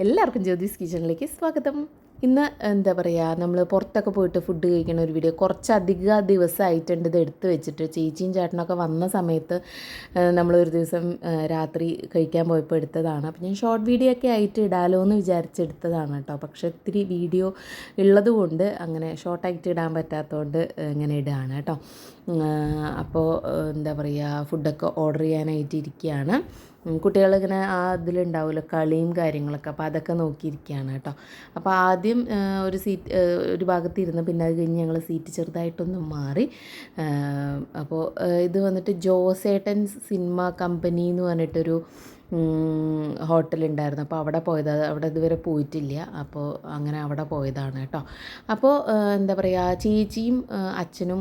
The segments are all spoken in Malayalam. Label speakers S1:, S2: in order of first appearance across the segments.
S1: എല്ലാവർക്കും ജ്യോതിസ് കിച്ചണിലേക്ക് സ്വാഗതം. ഇന്ന് എന്താ പറയുക, നമ്മൾ പുറത്തൊക്കെ പോയിട്ട് ഫുഡ് കഴിക്കുന്ന ഒരു വീഡിയോ കുറച്ചധികം ദിവസമായിട്ടുണ്ട് ഇത് എടുത്ത് വെച്ചിട്ട്. ചേച്ചിയും ചേട്ടനൊക്കെ വന്ന സമയത്ത് നമ്മളൊരു ദിവസം രാത്രി കഴിക്കാൻ പോയപ്പോൾ എടുത്തതാണ്. അപ്പോൾ ഞാൻ ഷോർട്ട് വീഡിയോ ഒക്കെ ആയിട്ട് ഇടാലോ എന്ന് വിചാരിച്ചെടുത്തതാണ് കേട്ടോ. പക്ഷേ ഇത്തിരി വീഡിയോ ഉള്ളത് കൊണ്ട് അങ്ങനെ ഷോർട്ടായിട്ട് ഇടാൻ പറ്റാത്തതുകൊണ്ട് ഇങ്ങനെ ഇടുകയാണ് കേട്ടോ. അപ്പോൾ എന്താ പറയുക, ഫുഡൊക്കെ ഓർഡർ ചെയ്യാനായിട്ട് ഇരിക്കുകയാണ്. കുട്ടികളിങ്ങനെ ആ ഇതിലുണ്ടാവുമല്ലോ കളിയും കാര്യങ്ങളൊക്കെ, അപ്പോൾ അതൊക്കെ നോക്കിയിരിക്കുകയാണ് കേട്ടോ. അപ്പോൾ ആദ്യം ഒരു ഭാഗത്ത് ഇരുന്ന്, പിന്നെ അത് കഴിഞ്ഞ് ഞങ്ങൾ സീറ്റ് ചെറുതായിട്ടൊന്ന് മാറി. അപ്പോൾ ഇത് വന്നിട്ട് ജോസേട്ടൻസ് സിനിമ കമ്പനി എന്ന് പറഞ്ഞിട്ടൊരു ഹോട്ടലുണ്ടായിരുന്നു. അപ്പോൾ അവിടെ പോയത്, അവിടെ ഇതുവരെ പോയിട്ടില്ല. അപ്പോൾ അങ്ങനെ അവിടെ പോയതാണ് കേട്ടോ. അപ്പോൾ എന്താ പറയുക, ചേച്ചിയും അച്ഛനും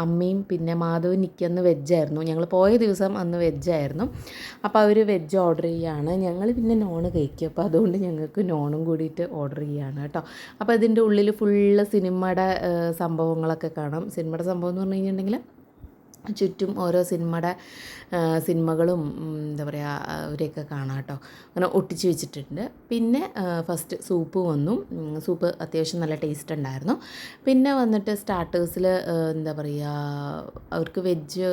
S1: അമ്മയും പിന്നെ മാധവൻ നിൽക്കുന്ന വെജായിരുന്നു. ഞങ്ങൾ പോയ ദിവസം അന്ന് വെജായിരുന്നു. അപ്പോൾ അവർ വെജ് ഓർഡർ ചെയ്യുകയാണ്. ഞങ്ങൾ പിന്നെ നോണ് കഴിക്കും. അപ്പോൾ അതുകൊണ്ട് ഞങ്ങൾക്ക് നോണും കൂടിയിട്ട് ഓർഡർ ചെയ്യുകയാണ് കേട്ടോ. അപ്പോൾ ഇതിൻ്റെ ഉള്ളിൽ ഫുള്ള് സിനിമയുടെ സംഭവങ്ങളൊക്കെ കാണാം. സിനിമയുടെ സംഭവം എന്ന് പറഞ്ഞു കഴിഞ്ഞിട്ടുണ്ടെങ്കിൽ ചുറ്റും ഓരോ സിനിമകളും എന്താ പറയുക അവരെയൊക്കെ കാണാം കേട്ടോ. അങ്ങനെ ഒട്ടിച്ച് വെച്ചിട്ടുണ്ട്. പിന്നെ ഫസ്റ്റ് സൂപ്പ് വന്നു. സൂപ്പ് അത്യാവശ്യം നല്ല ടേസ്റ്റ് ഉണ്ടായിരുന്നു. പിന്നെ വന്നിട്ട് സ്റ്റാർട്ടേഴ്സിൽ എന്താ പറയുക, അവർക്ക് വെജ്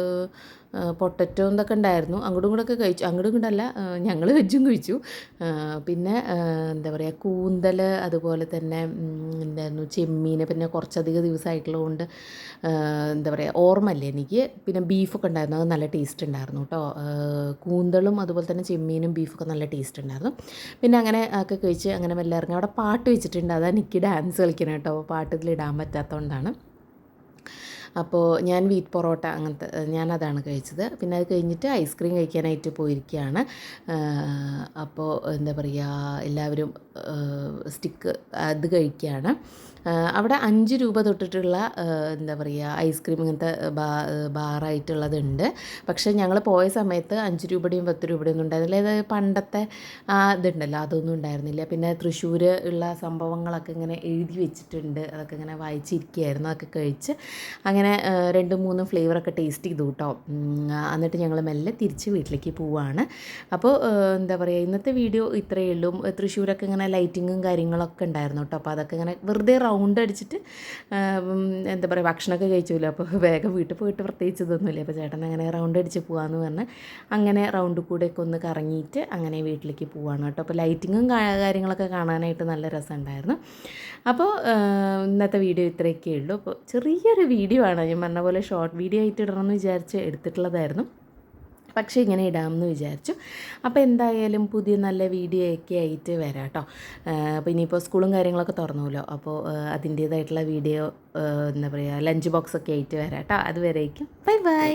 S1: പൊട്ടറ്റോ എന്തൊക്കെ ഉണ്ടായിരുന്നു. അങ്ങോട്ടും ഇങ്ങോട്ടൊക്കെ കഴിച്ചു. അങ്ങോട്ടും ഇങ്ങോട്ടല്ല, ഞങ്ങൾ വെജും കഴിച്ചു. പിന്നെ എന്താ പറയുക, കൂന്തൽ, അതുപോലെ തന്നെ എന്തായിരുന്നു ചെമ്മീൻ, പിന്നെ കുറച്ചധികം ദിവസമായിട്ടുള്ളതുകൊണ്ട് എന്താ പറയുക ഓർമ്മയില്ല എനിക്ക്. പിന്നെ ബീഫൊക്കെ ഉണ്ടായിരുന്നു, അത് നല്ല ടേസ്റ്റ് ഉണ്ടായിരുന്നു കേട്ടോ. കൂന്തളും അതുപോലെ തന്നെ ചെമ്മീനും ബീഫൊക്കെ നല്ല ടേസ്റ്റ് ഉണ്ടായിരുന്നു. പിന്നെ അങ്ങനെ ഒക്കെ കഴിച്ച് അങ്ങനെ മെല്ലെ ഇറങ്ങി. അവിടെ പാട്ട് വെച്ചിട്ടുണ്ട്, അതാണ് എനിക്ക് ഡാൻസ് കളിക്കണം കേട്ടോ. പാട്ട് ഇതിലിടാൻ പറ്റാത്തതുകൊണ്ടാണ്. അപ്പോൾ ഞാൻ വീറ്റ് പൊറോട്ട അങ്ങനത്തെ ഞാനതാണ് കഴിച്ചത്. പിന്നെ അത് കഴിഞ്ഞിട്ട് ഐസ്ക്രീം കഴിക്കാനായിട്ട് പോയിരിക്കുകയാണ്. അപ്പോൾ എന്താ പറയുക, എല്ലാവരും സ്റ്റിക്ക് അത് കഴിക്കുകയാണ്. അവിടെ 5 രൂപ തൊട്ടിട്ടുള്ള എന്താ പറയുക ഐസ്ക്രീം ഇങ്ങനത്തെ ബാറായിട്ടുള്ളതുണ്ട്. പക്ഷേ ഞങ്ങൾ പോയ സമയത്ത് 5 രൂപയുടെയും 10 രൂപയുടെയും ഒന്നും ഉണ്ടായിരുന്നില്ല. അതായത് പണ്ടത്തെ ഇതുണ്ടല്ലോ, അതൊന്നും ഉണ്ടായിരുന്നില്ല. പിന്നെ തൃശ്ശൂർ ഉള്ള സംഭവങ്ങളൊക്കെ ഇങ്ങനെ എഴുതി വെച്ചിട്ടുണ്ട്, അതൊക്കെ ഇങ്ങനെ വായിച്ചിരിക്കുകയായിരുന്നു. അതൊക്കെ കഴിച്ച് അങ്ങനെ 2-3 ഫ്ലേവറൊക്കെ ടേസ്റ്റ് ചെയ്തു കേട്ടോ. എന്നിട്ട് ഞങ്ങൾ മെല്ലെ തിരിച്ച് വീട്ടിലേക്ക് പോവുകയാണ്. അപ്പോൾ എന്താ പറയുക, ഇന്നത്തെ വീഡിയോ ഇത്രയേ ഉള്ളൂ. തൃശ്ശൂരൊക്കെ ഇങ്ങനെ ലൈറ്റിങ്ങും കാര്യങ്ങളൊക്കെ ഉണ്ടായിരുന്നു കേട്ടോ. അപ്പോൾ അതൊക്കെ ഇങ്ങനെ വെറുതെ റൗണ്ട് അടിച്ചിട്ട് എന്താ പറയുക, ഭക്ഷണമൊക്കെ കഴിച്ചില്ല. അപ്പോൾ വേഗം വീട്ടിൽ പോയിട്ട് പ്രത്യേകിച്ച് ഇതൊന്നുമില്ല. അപ്പോൾ ചേട്ടൻ അങ്ങനെ റൗണ്ട് അടിച്ച് പോകാമെന്ന് പറഞ്ഞ് അങ്ങനെ റൗണ്ട് കൂടെയൊക്കെ ഒന്ന് കറങ്ങിയിട്ട് അങ്ങനെ വീട്ടിലേക്ക് പോവുകയാണ് കേട്ടോ. അപ്പോൾ ലൈറ്റിങ്ങും കാര്യങ്ങളൊക്കെ കാണാനായിട്ട് നല്ല രസമുണ്ടായിരുന്നു. അപ്പോൾ ഇന്നത്തെ വീഡിയോ ഇത്രയൊക്കെ ഉള്ളൂ. അപ്പോൾ ചെറിയൊരു വീഡിയോ ആണ്, ഞാൻ പറഞ്ഞ പോലെ ഷോർട്ട് വീഡിയോ ആയിട്ട് ഇടണമെന്ന് വിചാരിച്ച് എടുത്തിട്ടുള്ളതായിരുന്നു. പക്ഷേ ഇങ്ങനെ ഇടാമെന്ന് വിചാരിച്ചു. അപ്പോൾ എന്തായാലും പുതിയ നല്ല വീഡിയോ ഒക്കെ ആയിട്ട് വരാം കേട്ടോ. അപ്പോൾ ഇനിയിപ്പോൾ സ്കൂളും കാര്യങ്ങളൊക്കെ തുറന്നുല്ലോ. അപ്പോൾ അതിൻ്റേതായിട്ടുള്ള വീഡിയോ എന്താ പറയുക, ലഞ്ച് ബോക്സൊക്കെ ആയിട്ട് വരാം കേട്ടോ. അതുവരേക്കും ബൈ ബൈ.